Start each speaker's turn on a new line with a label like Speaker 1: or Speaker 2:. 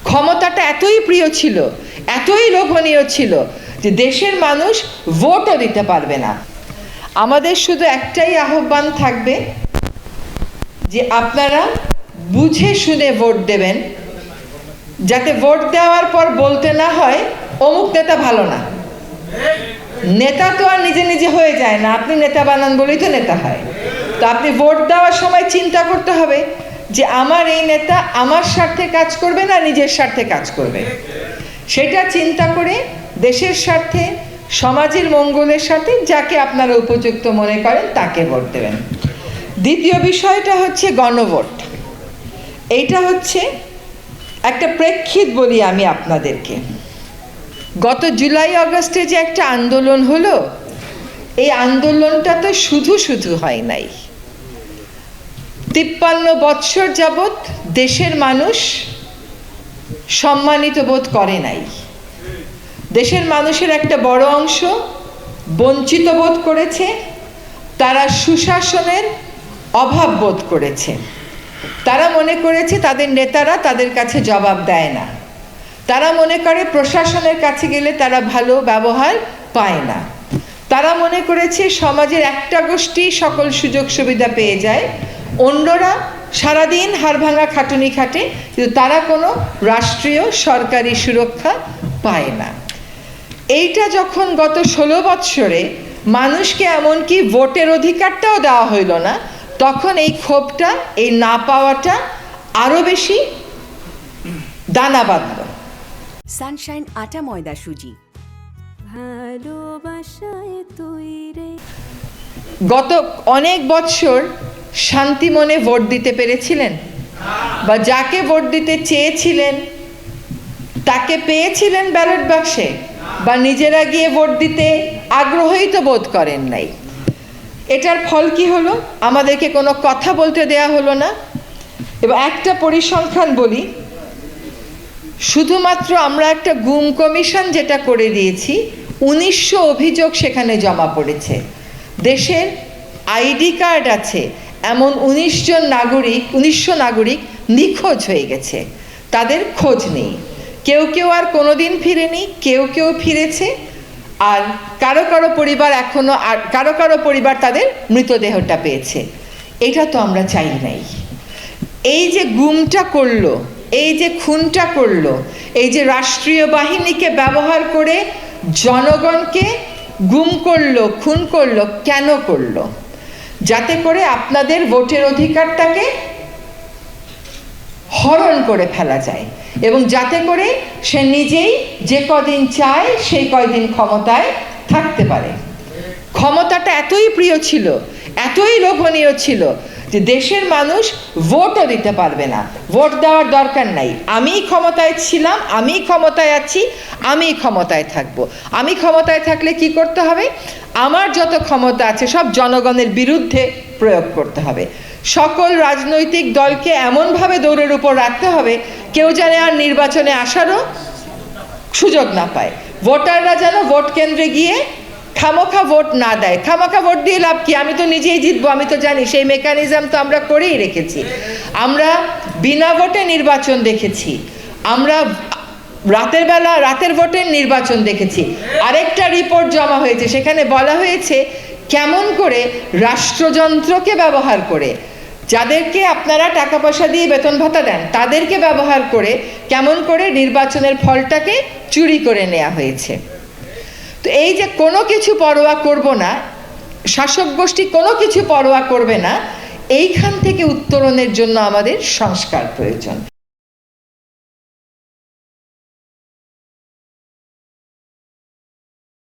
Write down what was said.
Speaker 1: ক্ষমতাটা এতই প্রিয় ছিল, এতই লোভনীয় ছিল যে দেশের মানুষ ভোটও দিতে পারবে না। আমাদের শুধু একটাই আহ্বান থাকবে যে আপনারা বুঝে শুনে ভোট দেবেন, যাতে ভোট দেওয়ার পর বলতে না হয় অমুক নেতা ভালো না। নেতা তো আর নিজে নিজে হয়ে যায় না, আপনি নেতা বানান বলেই তো নেতা হয়। তো আপনি ভোট দেওয়ার সময় চিন্তা করতে হবে যে আমার এই নেতা আমার স্বার্থে কাজ করবে না নিজের স্বার্থে কাজ করবে, সেটা চিন্তা করে দেশের স্বার্থে, সমাজের মঙ্গলের সাথে যাকে আপনারা উপযুক্ত মনে করেন তাকে ভোট দেবেন। দ্বিতীয় বিষয়টা হচ্ছে গণভোট। এইটা হচ্ছে একটা প্রেক্ষিত বলি আমি আপনাদেরকে। গত জুলাই আগস্টে যে একটা আন্দোলন হলো, এই আন্দোলনটা তো শুধু শুধু হয় নাই। 53 বৎসর যাবৎ দেশের মানুষ সম্মানিত বোধ করে নাই। দেশের মানুষের একটা বড় অংশ বঞ্চিত বোধ করেছে, তারা সুশাসনের অভাব বোধ করেছে। তারা মনে করেছে তাদের নেতারা তাদের কাছে জবাব দেয় না, তারা মনে করে প্রশাসনের কাছে গেলে তারা ভালো ব্যবহার পায় না, তারা মনে করেছে সমাজের একটা গোষ্ঠী সকল সুযোগ সুবিধা পেয়ে যায়, অন্যরা সারাদিন হাড়ভাঙা খাটুনি খাটে, কিন্তু তারা কোনো রাষ্ট্রীয় সরকারি সুরক্ষা পায় না। এইটা যখন গত 16 বৎসরে মানুষকে এমনকি ভোটের অধিকারটাও দেওয়া হইল না, তখন এই ক্ষোভটা, এই না পাওয়াটা আরো বেশি দানা বাঁধল।
Speaker 2: সানশাইন আটা ময়দা সুজি, ভালোবাসায় তৈরি।
Speaker 1: গত অনেক বৎসর শান্তি মনে ভোট দিতে পেরেছিলেন? বা যাকে ভোট দিতে চেয়েছিলেন তাকে পেয়েছিলেন ব্যালট বাক্সে? বা নিজেরা গিয়ে ভোট দিতে আগ্রহই তো বোধ করেন নাই। এটার ফল কি হলো? আমাদেরকে কোনো কথা বলতে দেয়া হলো না। এবং একটা পরিসংখ্যান বলি, শুধুমাত্র আমরা একটা গুম কমিশন যেটা করে দিয়েছি, 1900 অভিযোগ সেখানে জমা পড়েছে। দেশের আইডি কার্ড আছে এমন 1900 নাগরিক নিখোঁজ হয়ে গেছে, তাদের খোঁজ নেই। কেউ কেউ আর কোনোদিন ফিরেনি, কেউ কেউ ফিরেছে, আর কারো কারো পরিবার এখনো, আর কারো কারো পরিবার তাদের মৃতদেহটা পেয়েছে। এটা তো আমরা চাই নাই। এই যে গুমটা করলো, এই যে খুনটা করলো, এই যে রাষ্ট্রীয় বাহিনীকে ব্যবহার করে জনগণকে গুম করলো, খুন করলো, কেন করলো? যাতে করে আপনাদের ভোটের অধিকারটাকে হরণ করে ফেলা যায়, এবং যাতে করে সে নিজেই যে কদিন চায় সেই কয়দিন ক্ষমতায় থাকতে পারে। ক্ষমতাটা এতই প্রিয় ছিল, এতই লোভনীয় ছিল যে দেশের মানুষ ভোটও দিতে পারবে না, ভোট দেওয়ার দরকার নাই। আমি ক্ষমতায় ছিলাম, আমি ক্ষমতায় আছি, আমি ক্ষমতায় থাকবো। আমি ক্ষমতায় থাকলে কি করতে হবে? আমার যত ক্ষমতা আছে সব জনগণের বিরুদ্ধে প্রয়োগ করতে হবে। সকল রাজনৈতিক দলকে এমনভাবে দৌড়ের উপর রাখতে হবে কেউ যেন আর নির্বাচনে আসারও সুযোগ না পায়। ভোটাররা যেন ভোট কেন্দ্রে গিয়ে খামোখা ভোট না দেয়। খামোখা ভোট দিয়ে লাভ কি? আমি তো নিজেই জিতবো, আমি তো জানি। সেই মেকানিজম তো আমরা করেই রেখেছি। আমরা বিনা ভোটে নির্বাচন দেখেছি, আমরা রাতের বেলা রাতের ভোটের নির্বাচন দেখেছি। আরেকটা রিপোর্ট জমা হয়েছে, সেখানে বলা হয়েছে কেমন করে রাষ্ট্রযন্ত্রকে ব্যবহার করে, যাদেরকে আপনারা টাকা পয়সা দিয়ে বেতন ভাতা দেন তাদেরকে ব্যবহার করে কেমন করে নির্বাচনের ফলটাকে চুরি করে নেওয়া হয়েছে। তো এই যে কোনো কিছু পরোয়া করব না, শাসক গোষ্ঠী কোনো কিছু পরোয়া করবে না, এইখান থেকে উত্তরণের জন্য আমাদের সংস্কার প্রয়োজন।